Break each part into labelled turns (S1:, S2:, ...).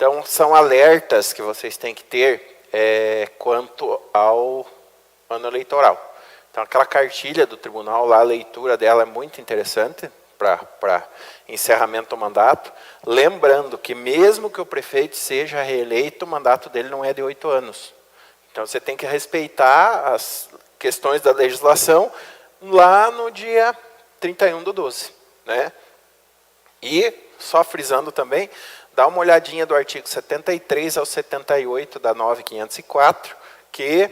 S1: Então, são alertas que vocês têm que ter quanto ao ano eleitoral. Então, aquela cartilha do tribunal, lá, a leitura dela é muito interessante para encerramento do mandato. Lembrando que mesmo que o prefeito seja reeleito, o mandato dele não é de 8 anos. Então, você tem que respeitar as questões da legislação lá no dia 31/12. Né? E, só frisando também, dá uma olhadinha do artigo 73 ao 78 da 9504, que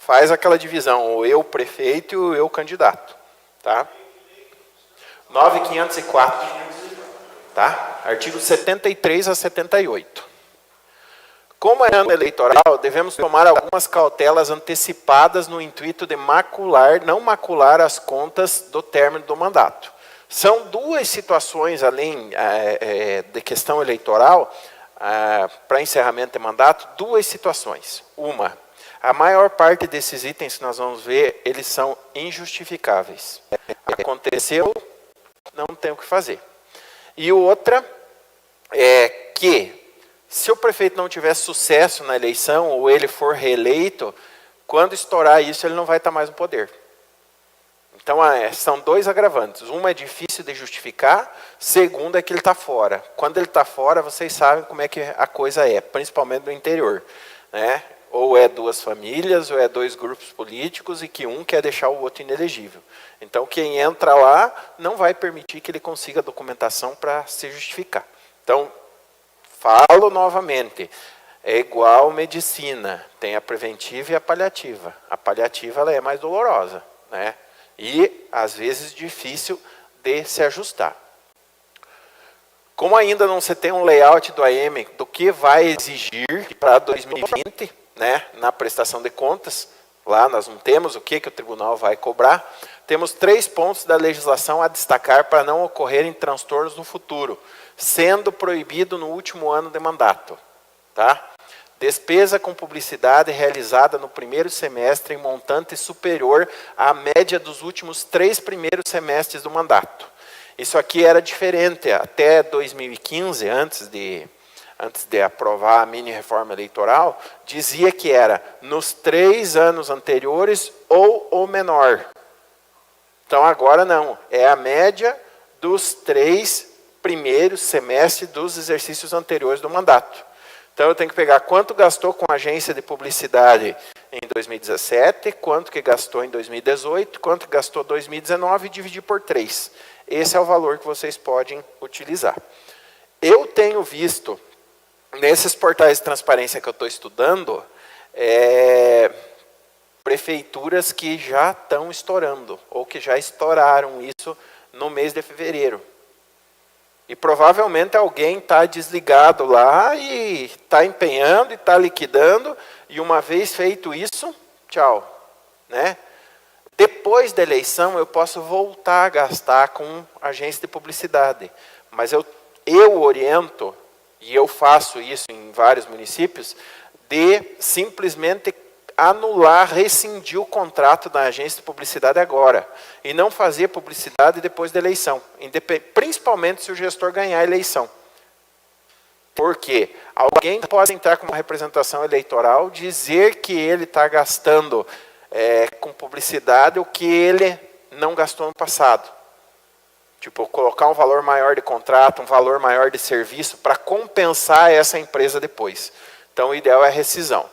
S1: faz aquela divisão, o eu prefeito e o eu candidato. Tá? 9504. Tá? Artigo 73 a 78. Como é ano eleitoral, devemos tomar algumas cautelas antecipadas no intuito de não macular as contas do término do mandato. São duas situações, além de questão eleitoral, para encerramento de mandato, duas situações. Uma, a maior parte desses itens que nós vamos ver, eles são injustificáveis. Aconteceu, não tem o que fazer. E outra é que, se o prefeito não tiver sucesso na eleição, ou ele for reeleito, quando estourar isso, ele não vai estar mais no poder. Então, são dois agravantes. Uma é difícil de justificar, segunda é que ele está fora. Quando ele está fora, vocês sabem como é que a coisa é, principalmente no interior. Né? Ou é duas famílias, ou é dois grupos políticos, e que um quer deixar o outro inelegível. Então, quem entra lá não vai permitir que ele consiga documentação para se justificar. Então, falo novamente, é igual medicina, tem a preventiva e a paliativa. A paliativa ela é mais dolorosa, né? E, às vezes, difícil de se ajustar. Como ainda não se tem um layout do AM do que vai exigir para 2020, né, na prestação de contas, lá nós não temos o que o tribunal vai cobrar, temos 3 pontos da legislação a destacar para não ocorrerem transtornos no futuro, sendo proibido no último ano de mandato. Tá? Despesa com publicidade realizada no primeiro semestre em montante superior à média dos últimos 3 primeiros semestres do mandato. Isso aqui era diferente até 2015, antes de aprovar a mini-reforma eleitoral, dizia que era nos 3 anos anteriores ou o menor. Então agora não, é a média dos 3 primeiros semestres dos exercícios anteriores do mandato. Então eu tenho que pegar quanto gastou com agência de publicidade em 2017, quanto que gastou em 2018, quanto que gastou em 2019 e dividir por 3. Esse é o valor que vocês podem utilizar. Eu tenho visto, nesses portais de transparência que eu estou estudando, prefeituras que já estão estourando, ou que já estouraram isso no mês de fevereiro. E provavelmente alguém está desligado lá e está empenhando e está liquidando, e uma vez feito isso, tchau. Né? Depois da eleição eu posso voltar a gastar com agência de publicidade, mas eu oriento, e eu faço isso em vários municípios, de simplesmente anular, rescindir o contrato da agência de publicidade agora. E não fazer publicidade depois da eleição. Principalmente se o gestor ganhar a eleição. Porque alguém pode entrar com uma representação eleitoral, dizer que ele está gastando com publicidade o que ele não gastou no passado. Tipo, colocar um valor maior de contrato, um valor maior de serviço, para compensar essa empresa depois. Então, o ideal é a rescisão.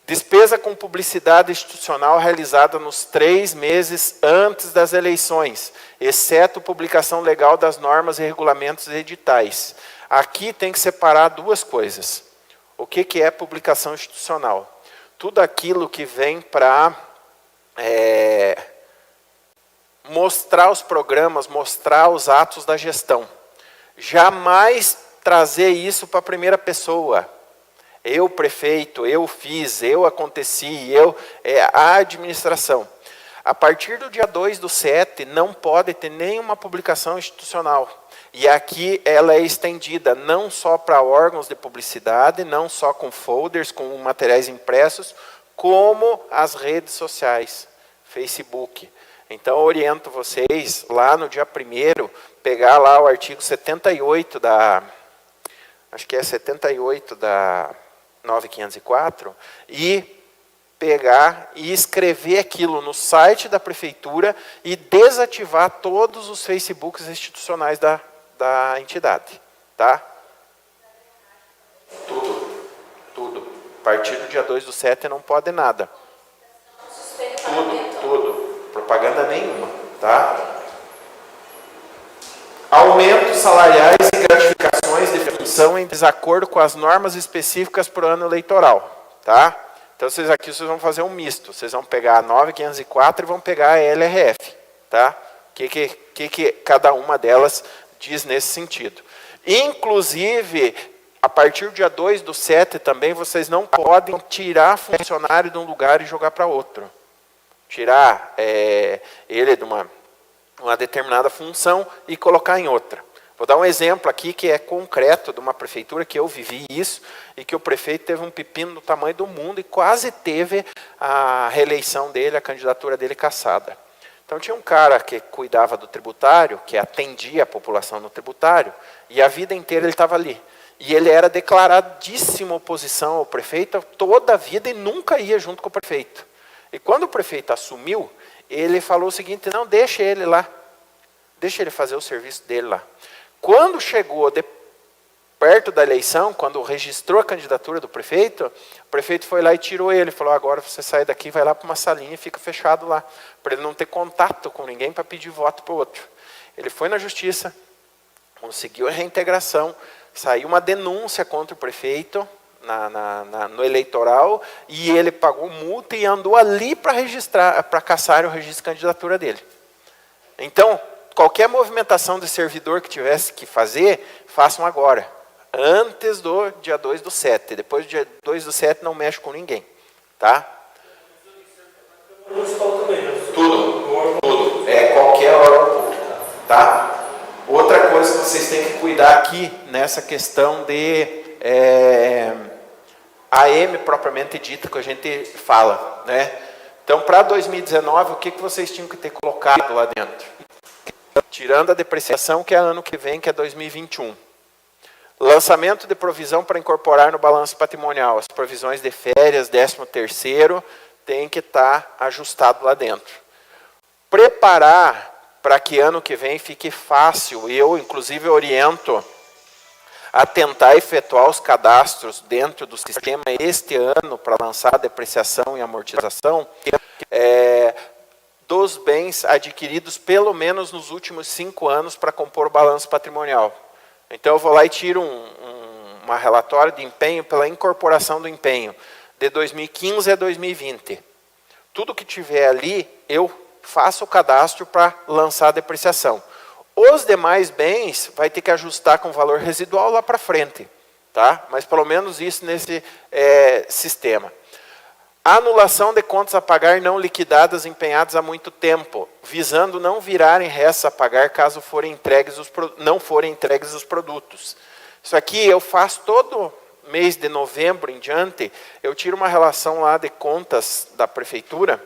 S1: Despesa com publicidade institucional realizada nos 3 meses antes das eleições, exceto publicação legal das normas e regulamentos editais. Aqui tem que separar 2 coisas. O que é publicação institucional? Tudo aquilo que vem para mostrar os programas, mostrar os atos da gestão. Jamais trazer isso para a primeira pessoa. Eu, prefeito, eu fiz, eu aconteci, a administração. A partir do dia 2/7, não pode ter nenhuma publicação institucional. E aqui ela é estendida não só para órgãos de publicidade, não só com folders, com materiais impressos, como as redes sociais, Facebook. Então, eu oriento vocês, lá no dia 1º, pegar lá o artigo 78 acho que é 78 da 9504, e pegar e escrever aquilo no site da prefeitura e desativar todos os Facebooks institucionais da entidade. Tá? Tudo. Tudo. A partir do dia 2/7 não pode nada. Tudo. Propaganda nenhuma. Tá? Aumentos salariais e gratificações de função em desacordo com as normas específicas para o ano eleitoral. Tá? Então, aqui vocês vão fazer um misto. Vocês vão pegar a 9504 e vão pegar a LRF. Tá? O que cada uma delas diz nesse sentido. Inclusive, a partir do dia 2/7 também, vocês não podem tirar funcionário de um lugar e jogar para outro. Tirar ele de uma determinada função e colocar em outra. Vou dar um exemplo aqui que é concreto de uma prefeitura que eu vivi isso e que o prefeito teve um pepino do tamanho do mundo e quase teve a reeleição dele, a candidatura dele cassada. Então tinha um cara que cuidava do tributário, que atendia a população no tributário, e a vida inteira ele estava ali. E ele era declaradíssima oposição ao prefeito toda a vida e nunca ia junto com o prefeito. E quando o prefeito assumiu, ele falou o seguinte: não, deixa ele lá, deixa ele fazer o serviço dele lá. Quando chegou perto da eleição, quando registrou a candidatura do prefeito, o prefeito foi lá e tirou ele, falou: agora você sai daqui, vai lá para uma salinha e fica fechado lá, para ele não ter contato com ninguém para pedir voto para o outro. Ele foi na justiça, conseguiu a reintegração, saiu uma denúncia contra o prefeito no eleitoral, e ele pagou multa e andou ali para registrar, para cassar o registro de candidatura dele. Então, qualquer movimentação de servidor que tivesse que fazer, façam agora, antes do dia 2/7. Depois do dia 2/7 não mexe com ninguém. Tá? Tudo. É qualquer órgão público. Tá? Outra coisa que vocês têm que cuidar aqui, nessa questão de AM propriamente dita, que a gente fala. Né? Então, para 2019, o que vocês tinham que ter colocado lá dentro? Tirando a depreciação, que é ano que vem, que é 2021. Lançamento de provisão para incorporar no balanço patrimonial. As provisões de férias, 13º, tem que estar ajustado lá dentro. Preparar para que ano que vem fique fácil. Eu, inclusive, oriento a tentar efetuar os cadastros dentro do sistema este ano para lançar a depreciação e amortização dos bens adquiridos pelo menos nos últimos 5 anos para compor o balanço patrimonial. Então eu vou lá e tiro uma relatório de empenho pela incorporação do empenho de 2015 a 2020. Tudo que tiver ali, eu faço o cadastro para lançar a depreciação. Os demais bens vai ter que ajustar com valor residual lá para frente. Tá? Mas pelo menos isso nesse sistema. Anulação de contas a pagar não liquidadas empenhadas há muito tempo, visando não virarem restos a pagar caso não forem entregues os produtos. Isso aqui eu faço todo mês de novembro em diante, eu tiro uma relação lá de contas da prefeitura,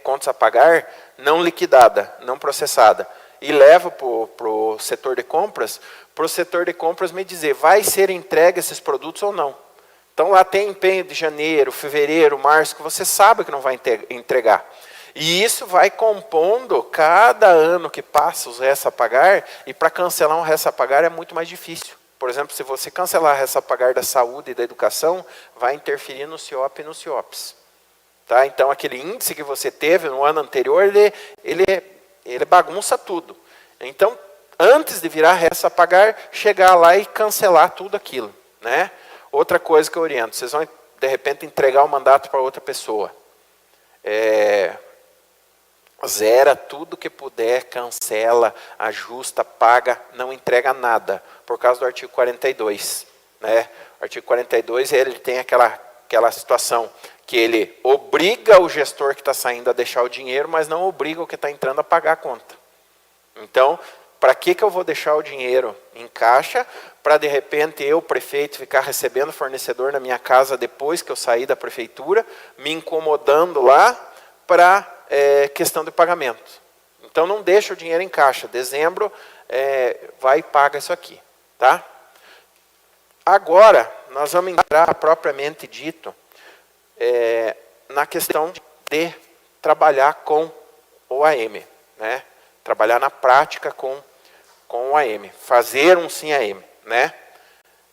S1: contas a pagar não liquidada, não processada, e levo para o setor de compras, para o setor de compras me dizer, vai ser entregue esses produtos ou não. Então, lá tem empenho de janeiro, fevereiro, março, que você sabe que não vai entregar. E isso vai compondo cada ano que passa os restos a pagar, e para cancelar um resto a pagar é muito mais difícil. Por exemplo, se você cancelar o resto a pagar da saúde e da educação, vai interferir no CIOP e no CIOPS. Tá? Então, aquele índice que você teve no ano anterior, ele bagunça tudo. Então, antes de virar resto a pagar, chegar lá e cancelar tudo aquilo. Né? Outra coisa que eu oriento, vocês vão, de repente, entregar o mandato para outra pessoa. Zera tudo que puder, cancela, ajusta, paga, não entrega nada, por causa do artigo 42. Né? O artigo 42, ele tem aquela situação que ele obriga o gestor que está saindo a deixar o dinheiro, mas não obriga o que está entrando a pagar a conta. Então, para que eu vou deixar o dinheiro em caixa, para de repente eu, prefeito, ficar recebendo fornecedor na minha casa depois que eu sair da prefeitura, me incomodando lá para questão de pagamento. Então não deixa o dinheiro em caixa. Dezembro vai e paga isso aqui. Tá? Agora, nós vamos entrar, propriamente dito, na questão de trabalhar com o AM, né? Trabalhar na prática com o AM, fazer um SIM-AM, né?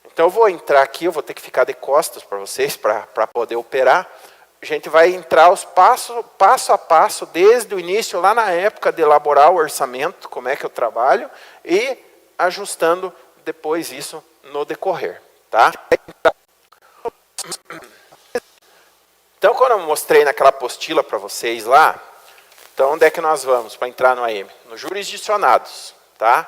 S1: Então eu vou entrar aqui, eu vou ter que ficar de costas para vocês, para poder operar. A gente vai entrar os passo a passo, desde o início, lá na época de elaborar o orçamento, como é que eu trabalho, e ajustando depois isso no decorrer, tá? Então, quando eu mostrei naquela apostila para vocês lá, então onde é que nós vamos para entrar no AM? No jurisdicionados, tá?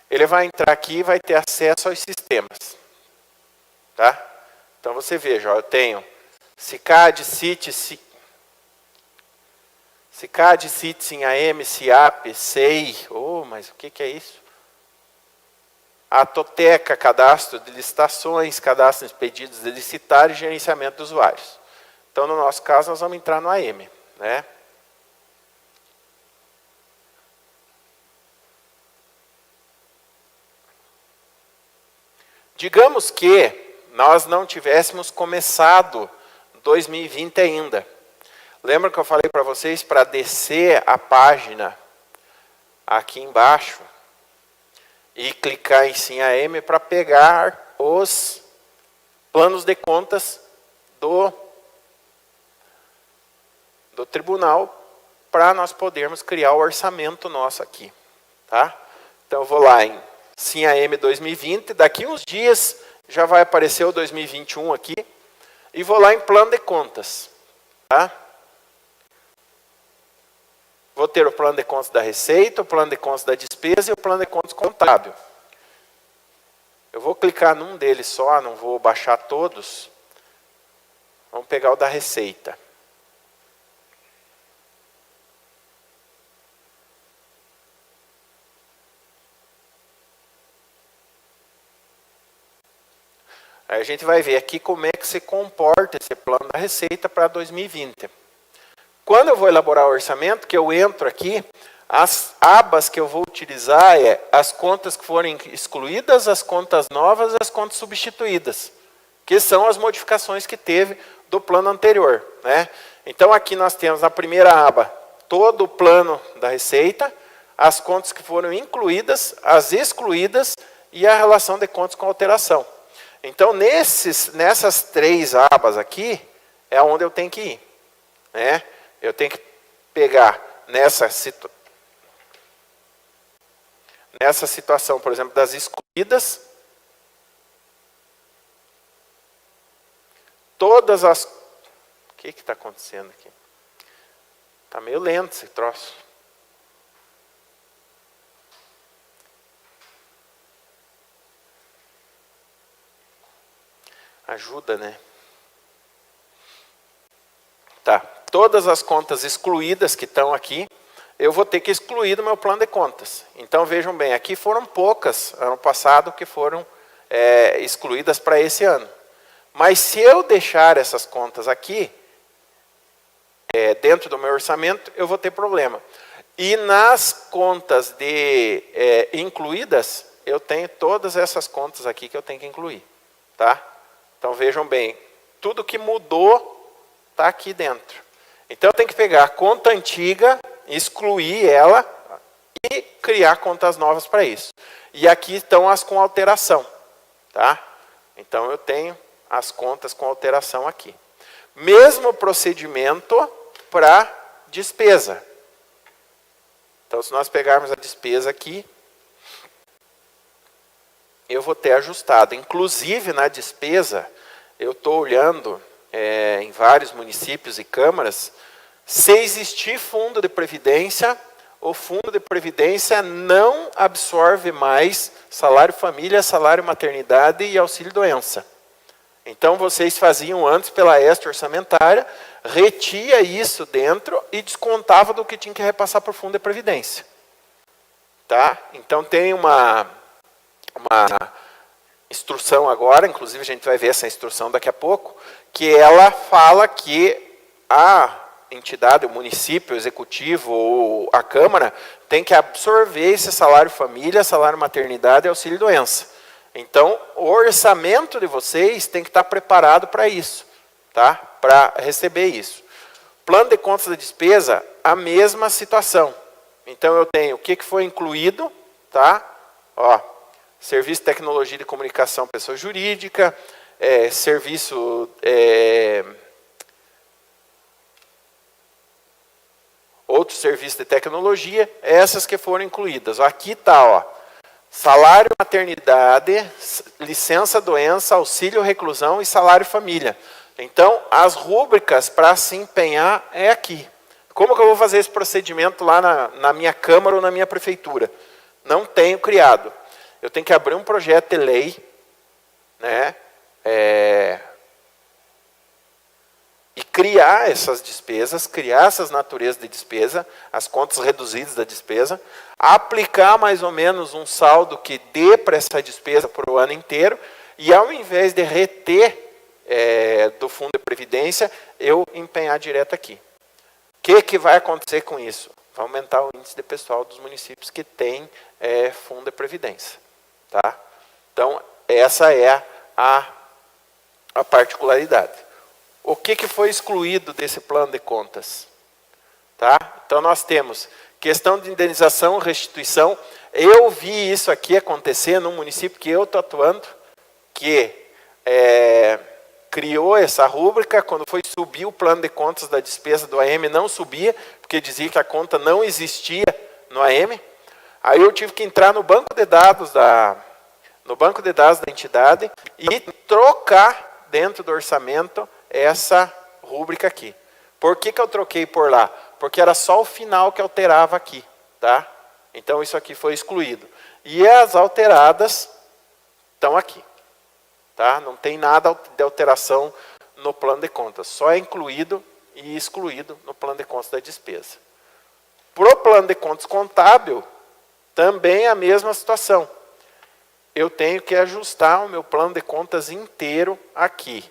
S1: Ele vai entrar aqui e vai ter acesso aos sistemas, tá? Então você veja, ó, eu tenho SICAD, CIT, SICAD, CIT, SIM-AM, SIAP, SEI, mas o que é isso? A Toteca, cadastro de licitações, cadastro de pedidos de licitário e gerenciamento de usuários. Então, no nosso caso, nós vamos entrar no AM, né? Digamos que nós não tivéssemos começado 2020 ainda. Lembra que eu falei para vocês para descer a página aqui embaixo e clicar em SIM-AM para pegar os planos de contas do tribunal para nós podermos criar o orçamento nosso aqui, tá? Então eu vou lá em SIM-AM 2020, daqui uns dias já vai aparecer o 2021 aqui, e vou lá em plano de contas, tá? Vou ter o plano de contas da receita, o plano de contas da despesa e o plano de contas contábil. Eu vou clicar num deles só, não vou baixar todos. Vamos pegar o da receita. Aí a gente vai ver aqui como é que se comporta esse plano da receita para 2020. Quando eu vou elaborar o orçamento, que eu entro aqui, as abas que eu vou utilizar as contas que forem excluídas, as contas novas e as contas substituídas, que são as modificações que teve do plano anterior, né? Então aqui nós temos na primeira aba todo o plano da receita, as contas que foram incluídas, as excluídas e a relação de contas com alteração. Então nessas três abas aqui é onde eu tenho que ir, né? Eu tenho que pegar nessa situação, por exemplo, das excluídas, todas as... O que está acontecendo aqui? Está meio lento esse troço. Ajuda, né? Tá. Todas as contas excluídas que estão aqui, eu vou ter que excluir do meu plano de contas. Então, vejam bem, aqui foram poucas, ano passado, que foram excluídas para esse ano. Mas se eu deixar essas contas aqui, dentro do meu orçamento, eu vou ter problema. E nas contas incluídas, eu tenho todas essas contas aqui que eu tenho que incluir. Tá? Então, vejam bem, tudo que mudou está aqui dentro. Então, eu tenho que pegar a conta antiga, excluir ela e criar contas novas para isso. E aqui estão as com alteração. Tá? Então, eu tenho as contas com alteração aqui. Mesmo procedimento para despesa. Então, se nós pegarmos a despesa aqui, eu vou ter ajustado. Inclusive, na despesa, eu estou olhando em vários municípios e câmaras, se existir fundo de previdência, o fundo de previdência não absorve mais salário família, salário maternidade e auxílio doença. Então, vocês faziam antes pela extra orçamentária, retia isso dentro e descontava do que tinha que repassar para o fundo de previdência. Tá? Então, tem uma instrução agora, inclusive a gente vai ver essa instrução daqui a pouco, que ela fala que a entidade, o município, o executivo ou a Câmara tem que absorver esse salário família, salário maternidade e auxílio doença. Então, o orçamento de vocês tem que estar preparado para isso, tá? Para receber isso. Plano de contas da despesa, a mesma situação. Então, eu tenho o que foi incluído, tá? Ó, serviço de tecnologia de comunicação, pessoa jurídica, serviço... outros serviços de tecnologia, essas que foram incluídas. Aqui está, ó, salário maternidade, licença doença, auxílio reclusão e salário família. Então, as rúbricas para se empenhar é aqui. Como que eu vou fazer esse procedimento lá na minha Câmara ou na minha Prefeitura? Não tenho criado. Eu tenho que abrir um projeto de lei, né, e criar essas despesas, criar essas naturezas de despesa, as contas reduzidas da despesa, aplicar mais ou menos um saldo que dê para essa despesa por o ano inteiro, e ao invés de reter do Fundo de Previdência, eu empenhar direto aqui. O que vai acontecer com isso? Vai aumentar o índice de pessoal dos municípios que tem Fundo de Previdência. Tá? Então, essa é a particularidade. O que foi excluído desse plano de contas? Tá? Então, nós temos questão de indenização, restituição. Eu vi isso aqui acontecer num município que eu estou atuando, que criou essa rúbrica, quando foi subir o plano de contas da despesa do AM, não subia, porque dizia que a conta não existia no AM. Aí eu tive que entrar no banco de dados da entidade e trocar dentro do orçamento essa rúbrica aqui. Por que eu troquei por lá? Porque era só o final que alterava aqui. Tá? Então isso aqui foi excluído. E as alteradas estão aqui. Tá? Não tem nada de alteração no plano de contas. Só é incluído e excluído no plano de contas da despesa. Para o plano de contas contábil, também é a mesma situação. Eu tenho que ajustar o meu plano de contas inteiro aqui.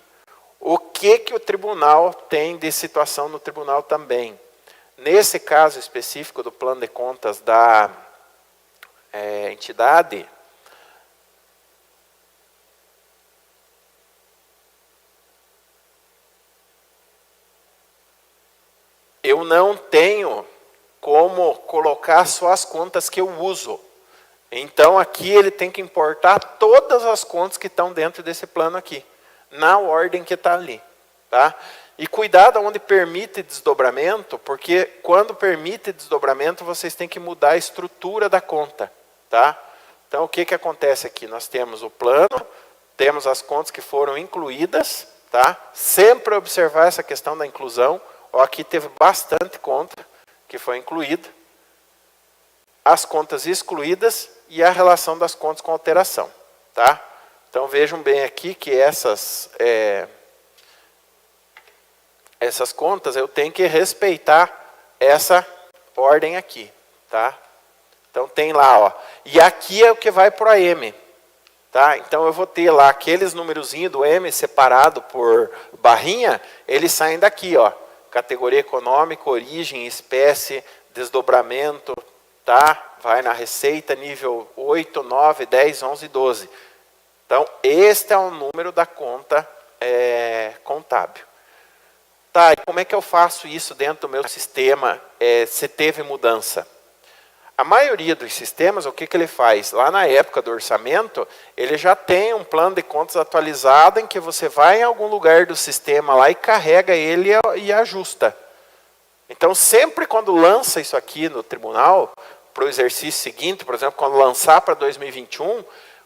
S1: O que o tribunal tem de situação no tribunal também? Nesse caso específico do plano de contas da entidade, eu não tenho como colocar só as contas que eu uso. Então, aqui ele tem que importar todas as contas que estão dentro desse plano aqui, na ordem que está ali. Tá? E cuidado onde permite desdobramento, porque quando permite desdobramento, vocês têm que mudar a estrutura da conta. Tá? Então, o que acontece aqui? Nós temos o plano, temos as contas que foram incluídas, tá? Sempre observar essa questão da inclusão. Ó, aqui teve bastante conta que foi incluída, as contas excluídas e a relação das contas com alteração. Tá? Então, vejam bem aqui que essas contas eu tenho que respeitar essa ordem aqui. Tá? Então, tem lá, ó, e aqui é o que vai para o AM. Tá? Então, eu vou ter lá aqueles numerozinhos do M separado por barrinha, eles saem daqui, ó. Categoria econômica, origem, espécie, desdobramento, tá? Vai na receita, nível 8, 9, 10, 11, 12. Então, este é o número da conta contábil. Tá, e como é que eu faço isso dentro do meu sistema, se teve mudança? A maioria dos sistemas, o que ele faz? Lá na época do orçamento, ele já tem um plano de contas atualizado em que você vai em algum lugar do sistema lá e carrega ele e ajusta. Então, sempre quando lança isso aqui no tribunal, para o exercício seguinte, por exemplo, quando lançar para 2021,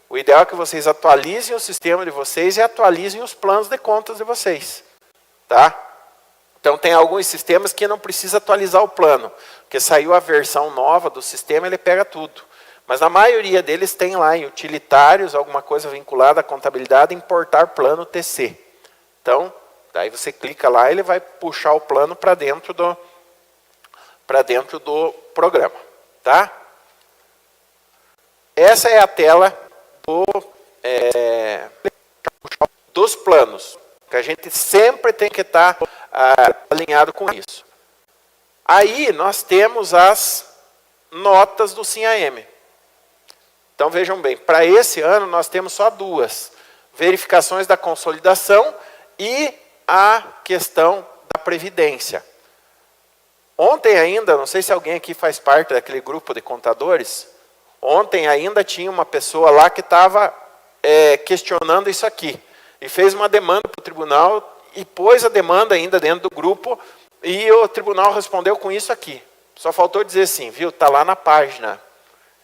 S1: o ideal é que vocês atualizem o sistema de vocês e atualizem os planos de contas de vocês. Tá? Então, tem alguns sistemas que não precisa atualizar o plano, porque saiu a versão nova do sistema, ele pega tudo. Mas a maioria deles tem lá em utilitários, alguma coisa vinculada à contabilidade, importar plano TC. Então, daí você clica lá, ele vai puxar o plano para dentro do programa. Tá? Essa é a tela dos planos, que a gente sempre tem que estar alinhado com isso. Aí nós temos as notas do SIM-AM. Então vejam bem, para esse ano nós temos só duas. Verificações da consolidação e a questão da Previdência. Ontem ainda, não sei se alguém aqui faz parte daquele grupo de contadores, ontem ainda tinha uma pessoa lá que estava questionando isso aqui. E fez uma demanda para o tribunal e pôs a demanda ainda dentro do grupo e o tribunal respondeu com isso aqui. Só faltou dizer assim, viu, está lá na página.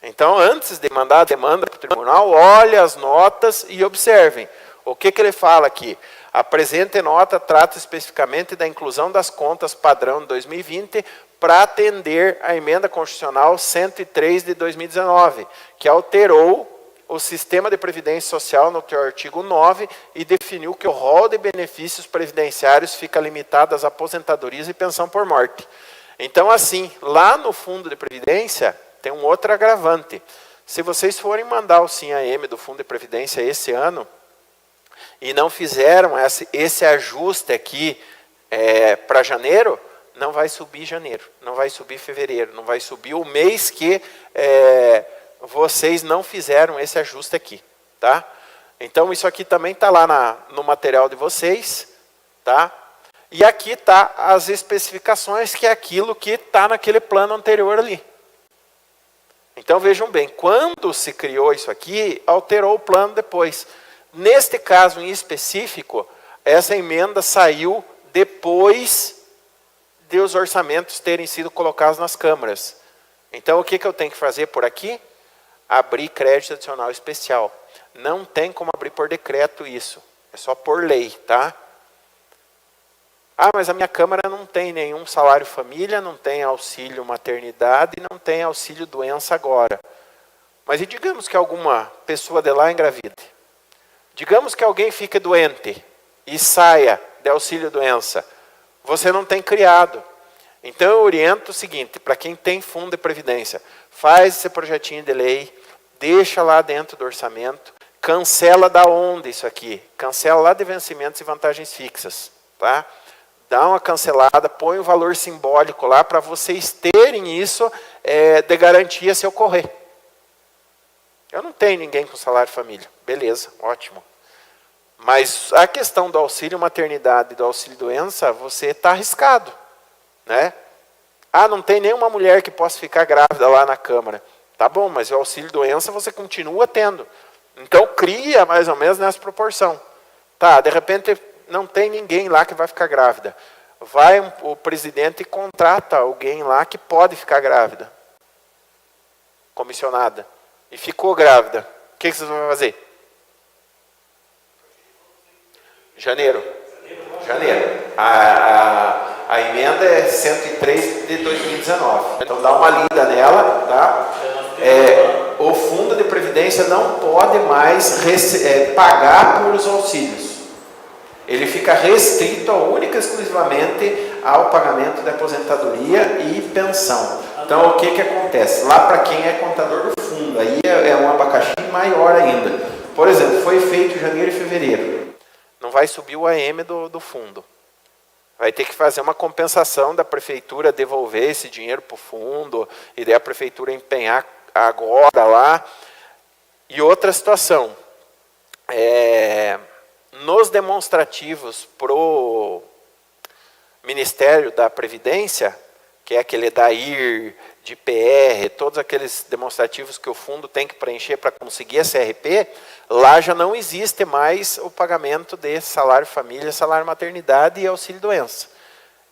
S1: Então, antes de mandar a demanda para o tribunal, olhe as notas e observem. O que ele fala aqui? A presente nota trata especificamente da inclusão das contas padrão de 2020 para atender a emenda constitucional 103 de 2019, que alterou o sistema de previdência social no seu artigo 9 e definiu que o rol de benefícios previdenciários fica limitado às aposentadorias e pensão por morte. Então, assim, lá no fundo de previdência, tem um outro agravante. Se vocês forem mandar o SIM-AM do Fundo de Previdência esse ano, e não fizeram esse ajuste aqui para janeiro, não vai subir janeiro, não vai subir fevereiro, não vai subir o mês que vocês não fizeram esse ajuste aqui. Tá? Então, isso aqui também está lá no material de vocês. Tá? E aqui está as especificações, que é aquilo que está naquele plano anterior ali. Então, vejam bem, quando se criou isso aqui, alterou o plano depois. Neste caso em específico, essa emenda saiu depois de os orçamentos terem sido colocados nas câmaras. Então, o que eu tenho que fazer por aqui? Abrir crédito adicional especial. Não tem como abrir por decreto isso. É só por lei, tá? Ah, mas a minha Câmara não tem nenhum salário família, não tem auxílio maternidade, não tem auxílio doença agora. Mas e digamos que alguma pessoa de lá engravide? Digamos que alguém fique doente e saia de auxílio doença. Você não tem criado. Então eu oriento o seguinte, para quem tem fundo de previdência, faz esse projetinho de lei, deixa lá dentro do orçamento, cancela da onde isso aqui? Cancela lá de vencimentos e vantagens fixas, tá? Dá uma cancelada, põe um valor simbólico lá para vocês terem isso de garantia se ocorrer. Eu não tenho ninguém com salário família. Beleza, ótimo. Mas a questão do auxílio maternidade e do auxílio doença, você está arriscado. Né? Ah, não tem nenhuma mulher que possa ficar grávida lá na Câmara. Tá bom, mas o auxílio doença você continua tendo. Então cria mais ou menos nessa proporção. Tá, de repente não tem ninguém lá que vai ficar grávida. Vai o presidente e contrata alguém lá que pode ficar grávida. Comissionada. E ficou grávida. O que vocês vão fazer? Janeiro. A emenda é 103 de 2019. Então dá uma lida nela. Tá? O fundo de previdência não pode mais pagar por os auxílios. Ele fica restrito única e exclusivamente ao pagamento de aposentadoria e pensão. Então, o que acontece? Lá para quem é contador do fundo, aí é um abacaxi maior ainda. Por exemplo, foi feito em janeiro e fevereiro. Não vai subir o AM do fundo. Vai ter que fazer uma compensação da prefeitura, devolver esse dinheiro para o fundo, e daí a prefeitura empenhar agora lá. E outra situação, nos demonstrativos para o Ministério da Previdência, que é aquele DAIR, de PR, todos aqueles demonstrativos que o fundo tem que preencher para conseguir a CRP, lá já não existe mais o pagamento de salário família, salário maternidade e auxílio doença.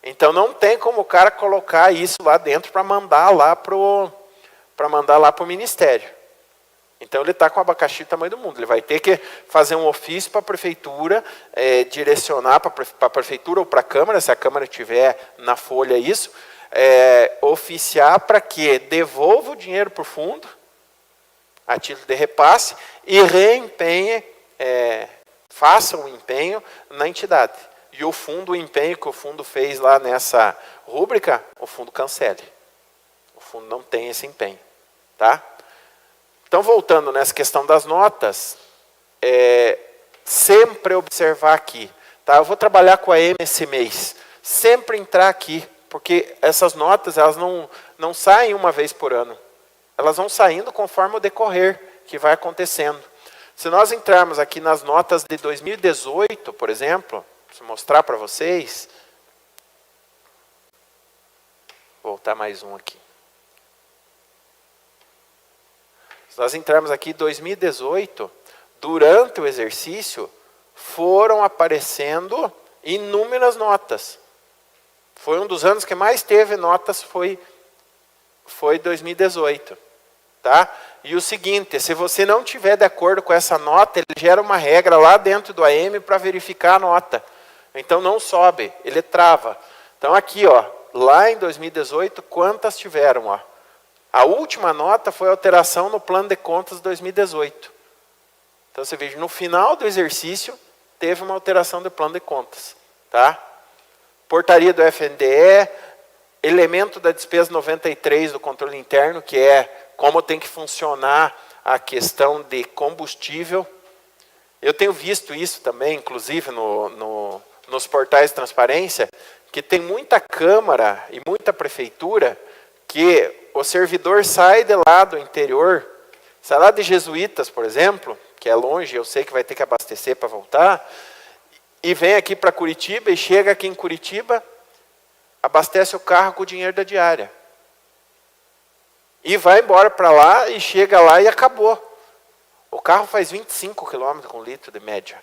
S1: Então não tem como o cara colocar isso lá dentro para mandar lá para o Ministério. Então ele está com o abacaxi do tamanho do mundo. Ele vai ter que fazer um ofício para a prefeitura, direcionar para a prefeitura ou para a Câmara, se a Câmara tiver na folha isso, oficiar para que devolva o dinheiro para o fundo, a título de repasse, e reempenhe, faça um empenho na entidade. E o fundo, o empenho que o fundo fez lá nessa rúbrica, o fundo cancele. O fundo não tem esse empenho. Tá? Então, voltando nessa questão das notas, sempre observar aqui. Tá? Eu vou trabalhar com a AM esse mês. Sempre entrar aqui porque essas notas elas não saem uma vez por ano. Elas vão saindo conforme o decorrer que vai acontecendo. Se nós entrarmos aqui nas notas de 2018, por exemplo, vou mostrar para vocês. Vou voltar mais um aqui. Se nós entrarmos aqui em 2018, durante o exercício, foram aparecendo inúmeras notas. Foi um dos anos que mais teve notas, foi 2018. Tá? E o seguinte, se você não tiver de acordo com essa nota, ele gera uma regra lá dentro do AM para verificar a nota. Então não sobe, ele trava. Então aqui, ó, lá em 2018, quantas tiveram? Ó? A última nota foi a alteração no plano de contas de 2018. Então você veja, no final do exercício, teve uma alteração do plano de contas. Tá? Portaria do FNDE, elemento da despesa 93 do controle interno, que é como tem que funcionar a questão de combustível. Eu tenho visto isso também, inclusive nos portais de transparência, que tem muita Câmara e muita Prefeitura que o servidor sai de lá do interior, sai lá de Jesuítas, por exemplo, que é longe, eu sei que vai ter que abastecer para voltar, e vem aqui para Curitiba e chega aqui em Curitiba, abastece o carro com o dinheiro da diária. E vai embora para lá e chega lá e acabou. O carro faz 25 km com litro de média.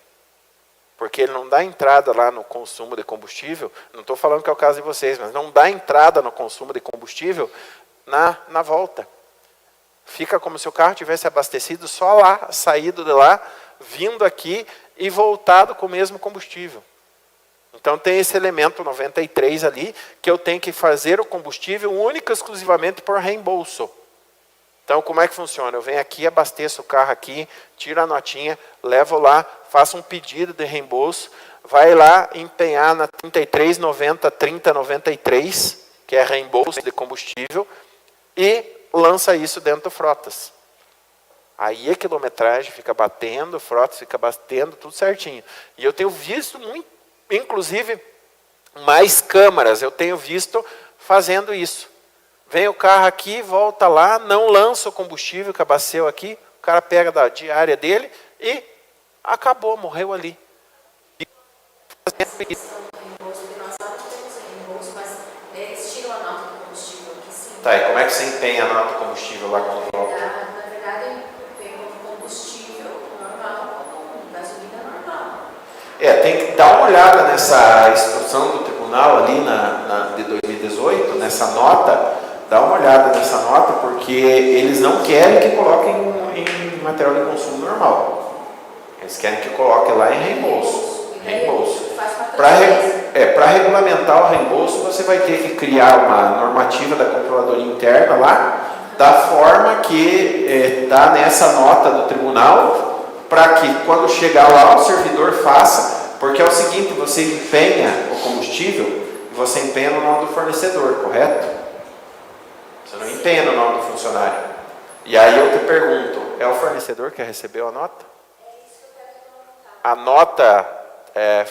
S1: Porque ele não dá entrada lá no consumo de combustível. Não estou falando que é o caso de vocês, mas não dá entrada no consumo de combustível na volta. Fica como se o carro tivesse abastecido só lá, saído de lá, vindo aqui e voltado com o mesmo combustível. Então tem esse elemento 93 ali, que eu tenho que fazer o combustível único e exclusivamente por reembolso. Então como é que funciona? Eu venho aqui, abasteço o carro aqui, tiro a notinha, levo lá, faço um pedido de reembolso, vai lá empenhar na 3390 3093, que é reembolso de combustível, e lança isso dentro do Frotas. Aí a quilometragem fica batendo, o Frotas fica batendo, tudo certinho. E eu tenho visto muito, inclusive, mais câmaras, eu tenho visto fazendo isso. Vem o carro aqui, volta lá, não lança o combustível que abasteceu aqui, o cara pega da diária dele e acabou, morreu ali. Tá, e como é que você empenha a nota do combustível lá quando volta?
S2: Na verdade, eu empenho o combustível normal, gasolina normal.
S1: Tem que dar uma olhada nessa instrução do tribunal ali de 2018, nessa nota, dá uma olhada nessa nota, porque eles não querem que coloquem em material de consumo normal. Eles querem que coloque lá em reembolso. Para regulamentar o reembolso, você vai ter que criar uma normativa da controladoria interna lá, da forma que está nessa nota do tribunal, para que quando chegar lá o servidor faça, porque é o seguinte, você empenha o combustível e você empenha no nome do fornecedor, correto? Você não empenha no nome do funcionário. E aí eu te pergunto, é o fornecedor que recebeu a nota? A nota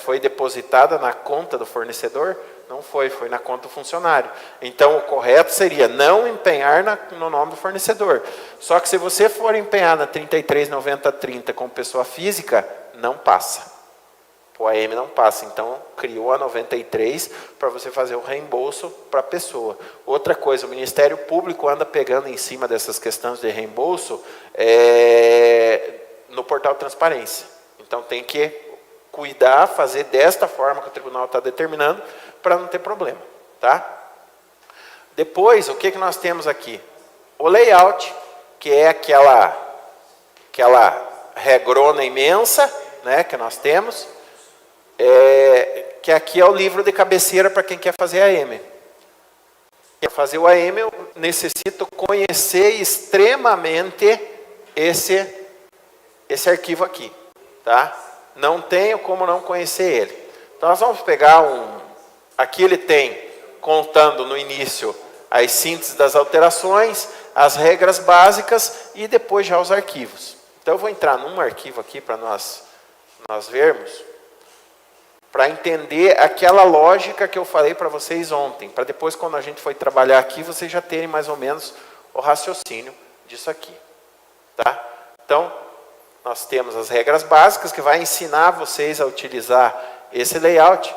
S1: foi depositada na conta do fornecedor? Não foi, foi na conta do funcionário. Então o correto seria não empenhar no nome do fornecedor. Só que se você for empenhar na 339030 como pessoa física, não passa. O AM não passa, então criou a 93 para você fazer o reembolso para a pessoa. Outra coisa, o Ministério Público anda pegando em cima dessas questões de reembolso no portal de transparência. Então tem que cuidar, fazer desta forma que o tribunal está determinando, para não ter problema. Tá? Depois, o que nós temos aqui? O layout, que é aquela regrona imensa, né, que nós temos, que aqui é o livro de cabeceira para quem quer fazer AM. Para fazer o AM, eu necessito conhecer extremamente esse arquivo aqui. Tá? Não tenho como não conhecer ele. Então nós vamos pegar aqui ele tem, contando no início, as sínteses das alterações, as regras básicas e depois já os arquivos. Então eu vou entrar num arquivo aqui para nós vermos. para entender aquela lógica que eu falei para vocês ontem, para depois, quando a gente for trabalhar aqui, vocês já terem mais ou menos o raciocínio disso aqui. Tá? Então, nós temos as regras básicas que vai ensinar vocês a utilizar esse layout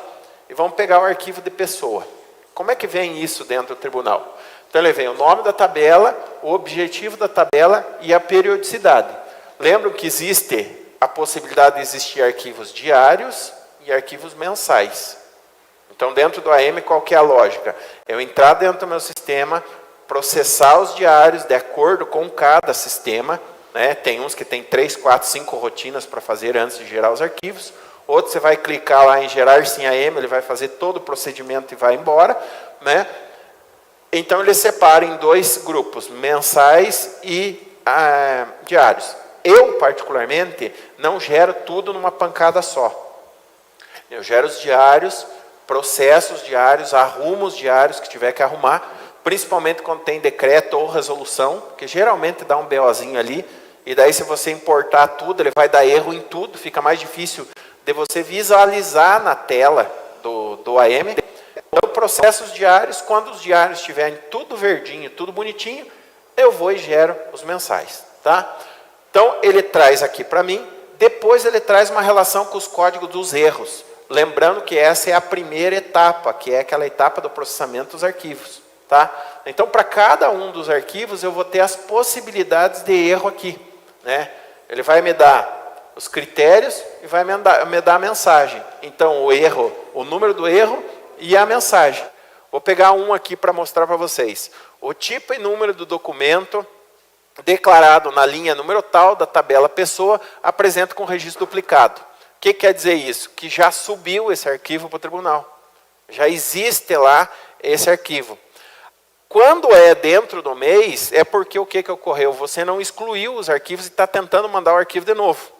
S1: e vamos pegar o arquivo de pessoa. Como é que vem isso dentro do tribunal? Então, ele vem o nome da tabela, o objetivo da tabela e a periodicidade. Lembram que existe a possibilidade de existir arquivos diários e arquivos mensais. Então, dentro do AM, qual que é a lógica? Eu entrar dentro do meu sistema, processar os diários de acordo com cada sistema, né? Tem uns que tem 3, 4, 5 rotinas para fazer antes de gerar os arquivos. Outros você vai clicar lá em gerar sim AM, ele vai fazer todo o procedimento e vai embora, né? Então, ele separa em 2 grupos, mensais e diários. Eu, particularmente, não gero tudo numa pancada só. Eu gero os diários, processo os diários, arrumo os diários que tiver que arrumar, principalmente quando tem decreto ou resolução, que geralmente dá um BOzinho ali, e daí se você importar tudo, ele vai dar erro em tudo, fica mais difícil de você visualizar na tela do AM. Então, processos diários, quando os diários estiverem tudo verdinho, tudo bonitinho, eu vou e gero os mensais. Tá? Então, ele traz aqui para mim, depois ele traz uma relação com os códigos dos erros. Lembrando que essa é a primeira etapa, que é aquela etapa do processamento dos arquivos. Tá? Então, para cada um dos arquivos, eu vou ter as possibilidades de erro aqui. Né? Ele vai me dar os critérios e vai me dar a mensagem. Então, o erro, o número do erro e a mensagem. Vou pegar um aqui para mostrar para vocês. O tipo e número do documento declarado na linha número tal da tabela pessoa apresenta com registro duplicado. O que quer dizer isso? Que já subiu esse arquivo para o tribunal. Já existe lá esse arquivo. Quando é dentro do mês, é porque o que ocorreu? Você não excluiu os arquivos e está tentando mandar o arquivo de novo.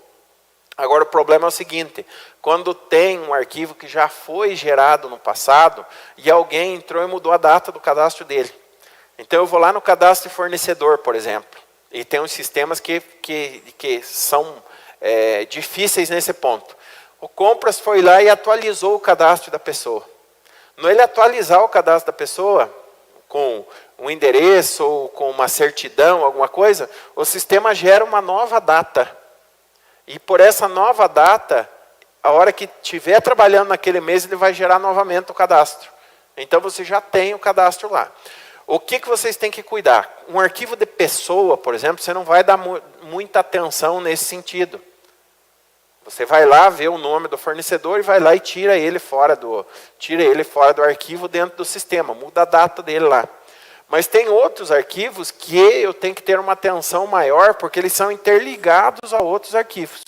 S1: Agora, o problema é o seguinte, quando tem um arquivo que já foi gerado no passado e alguém entrou e mudou a data do cadastro dele. Então, eu vou lá no cadastro de fornecedor, por exemplo, e tem uns sistemas que são difíceis nesse ponto. O Compras foi lá e atualizou o cadastro da pessoa. No ele atualizar o cadastro da pessoa, com um endereço ou com uma certidão, alguma coisa, o sistema gera uma nova data. E por essa nova data, a hora que estiver trabalhando naquele mês, ele vai gerar novamente o cadastro. Então, você já tem o cadastro lá. O que vocês têm que cuidar? Um arquivo de pessoa, por exemplo, você não vai dar muita atenção nesse sentido. Você vai lá ver o nome do fornecedor e vai lá e tira ele fora do arquivo dentro do sistema. Muda a data dele lá. Mas tem outros arquivos que eu tenho que ter uma atenção maior, porque eles são interligados a outros arquivos.